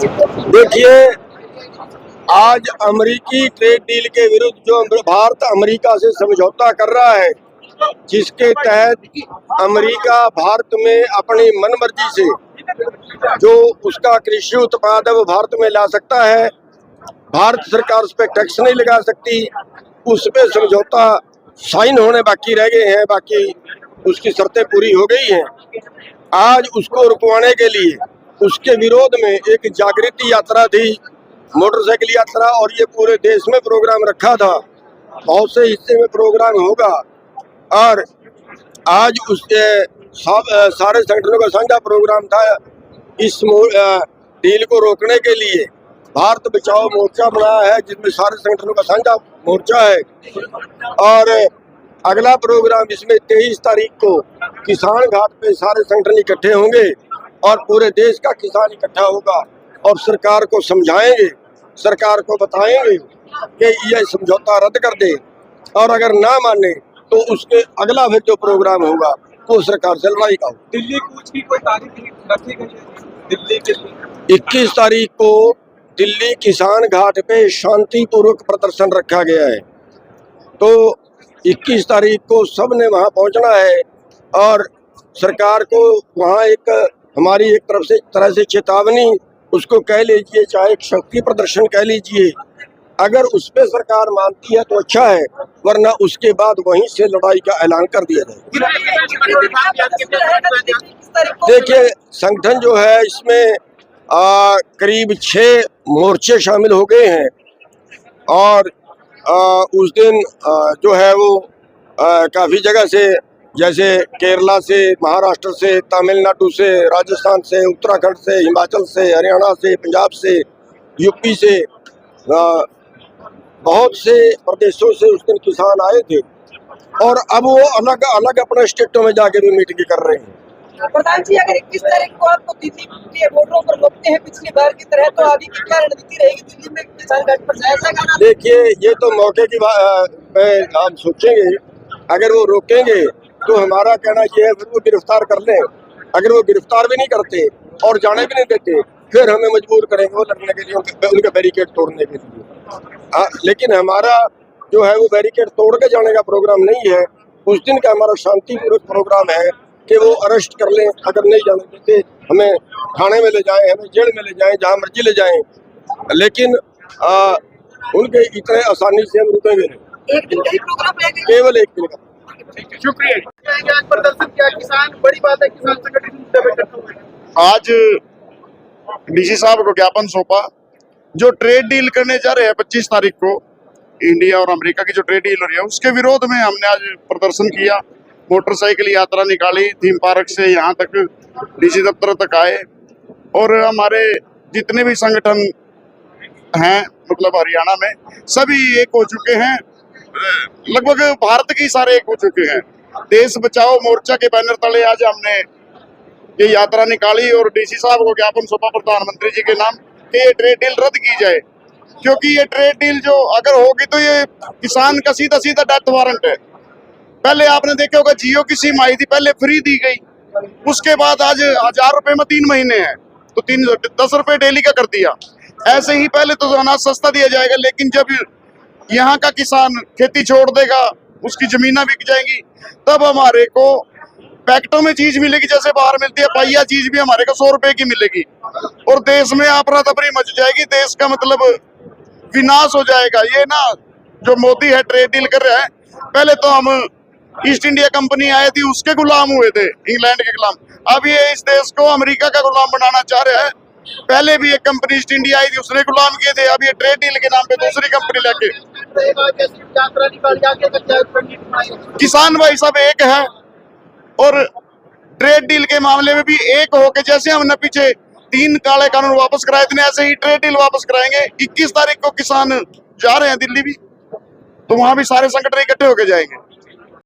देखिए, आज अमेरिकी ट्रेड डील के विरुद्ध जो भारत अमेरिका से समझौता कर रहा है, जिसके तहत अमेरिका भारत में अपनी मनमर्जी से जो उसका कृषि उत्पाद है वो भारत में ला सकता है, भारत सरकार उस पर टैक्स नहीं लगा सकती, उस पर समझौता साइन होने बाकी रह गए हैं, बाकी उसकी शर्तें पूरी हो गई हैं। आज उसको रुकवाने के लिए उसके विरोध में एक जागृति यात्रा थी, मोटरसाइकिल यात्रा, और ये पूरे देश में प्रोग्राम रखा था, बहुत से हिस्से में प्रोग्राम होगा। और आज उसके सारे संगठनों का साझा प्रोग्राम था। इस डील को रोकने के लिए भारत बचाओ मोर्चा बनाया है, जिसमें सारे संगठनों का साझा मोर्चा है। और अगला प्रोग्राम इसमें 23 तारीख को किसान घाट पे सारे संगठन इकट्ठे होंगे और पूरे देश का किसान इकट्ठा होगा और सरकार को समझाएंगे, सरकार को बताएंगे कि यह समझौता रद्द कर दे, और अगर ना माने तो उसके अगला फिर जो प्रोग्राम होगा वो सरकार से लड़ाई का होगा। दिल्ली कूच की कोई तारीख रखी गई है? दिल्ली के लिए 21 तारीख को दिल्ली किसान घाट पे शांतिपूर्वक प्रदर्शन रखा गया है, तो 21 तारीख को सब ने वहाँ पहुँचना है। और सरकार को वहाँ एक हमारी एक तरह से चेतावनी उसको कह लीजिए, चाहे एक शक्ति प्रदर्शन कह लीजिए, अगर उस पर सरकार मानती है तो अच्छा है, वरना उसके बाद वहीं से लड़ाई का ऐलान कर दिया जाए। देखिए, संगठन जो है इसमें करीब 6 मोर्चे शामिल हो गए हैं, और उस दिन जो है वो काफ़ी जगह से, जैसे केरला से, महाराष्ट्र से, तमिलनाडु से, राजस्थान से, उत्तराखंड से, हिमाचल से, हरियाणा से, पंजाब से, यूपी से, बहुत से प्रदेशों से उस दिन किसान आए थे, और अब वो अलग अलग अपने स्टेटों में जाके भी मीटिंग कर रहे हैं। प्रधान जी, अगर 21 तारीख को आपको दिल्ली के वोटरों पर रोकते हैं पिछली बार की तरह, तो आगे की क्या रणनीति रहेगी दिल्ली में किसान घाट पर जाया जाएगा? देखिए, ये तो मौके की बात हम सोचेंगे। अगर वो रोकेंगे तो हमारा कहना ये है फिर वो गिरफ्तार कर लें। अगर वो गिरफ्तार भी नहीं करते और जाने भी नहीं देते, फिर हमें मजबूर करेंगे वो लड़ने के लिए, उनके बैरिकेड तोड़ने के लिए। लेकिन हमारा जो है वो बैरिकेड तोड़ के जाने का प्रोग्राम नहीं है। उस दिन का हमारा शांतिपूर्वक प्रोग्राम है कि वो अरेस्ट कर लें, अगर नहीं जाने देते हमें थाने में ले जाएं, हमें जेल में ले जाएं, जहाँ मर्जी ले जाएं, लेकिन उनके इतने आसानी से हम रुकेंगे नहीं। एक दिन का ही प्रोग्राम रहेगा? केवल एक दिन का। शुक्रिया। प्रदर्शन किया किसान, बड़ी बात है, किसान संगठन आज डीसी साहब को ज्ञापन सौंपा। जो ट्रेड डील करने जा रहे हैं 25 तारीख को, इंडिया और अमेरिका की जो ट्रेड डील हो रही है उसके विरोध में हमने आज प्रदर्शन किया। मोटरसाइकिल यात्रा निकाली, थीम पार्क से यहाँ तक डीसी दफ्तर तक आए, और हमारे जितने भी संगठन हैं मतलब हरियाणा में सभी एक हो चुके हैं, लगभग भारत के सारे एक हो चुके हैं। देश बचाओ मोर्चा के बैनर तले आज हमने ये यात्रा निकाली और डीसी साहब को ज्ञापन सौंपा प्रधानमंत्री जी के नाम कि ये ट्रेड डील रद्द की जाए, क्योंकि ये ट्रेड डील जो अगर होगी तो ये किसान का सीधा सीधा डेथ वारंट है। पहले आपने देखा होगा जियो की सिम आई थी, पहले फ्री दी गई, उसके बाद आज 1000 रुपए में 3 महीने हैं, तो 10 रुपए डेली का कर दिया। ऐसे ही पहले तो अनाज सस्ता दिया जाएगा, लेकिन जब यहाँ का किसान खेती छोड़ देगा, उसकी जमीना बिक जाएंगी, तब हमारे को पैकेटों में चीज मिलेगी, जैसे बाहर मिलती है पाइया चीज भी हमारे को 100 रुपए की मिलेगी, और देश में अफरा तफरी मच जाएगी, देश का मतलब विनाश हो जाएगा। ये ना जो मोदी है ट्रेड डील कर रहा है, पहले तो हम ईस्ट इंडिया कंपनी आई थी उसके गुलाम हुए थे, इंग्लैंड के गुलाम, अब ये इस देश को अमेरिका का गुलाम बनाना चाह रहा है। पहले भी एक कंपनी ईस्ट इंडिया आई थी, उसने गुलाम किए थे, अब ये ट्रेड डील के नाम पे दूसरी कंपनी लेके। किसान भाई सब एक है, और ट्रेड डील के मामले में भी एक होके, जैसे हमने पीछे 3 काले कानून वापस कराए थे, ऐसे ही ट्रेड डील वापस कराएंगे। 21 तारीख को किसान जा रहे हैं दिल्ली भी, तो वहां भी सारे संगठन इकट्ठे होके जाएंगे।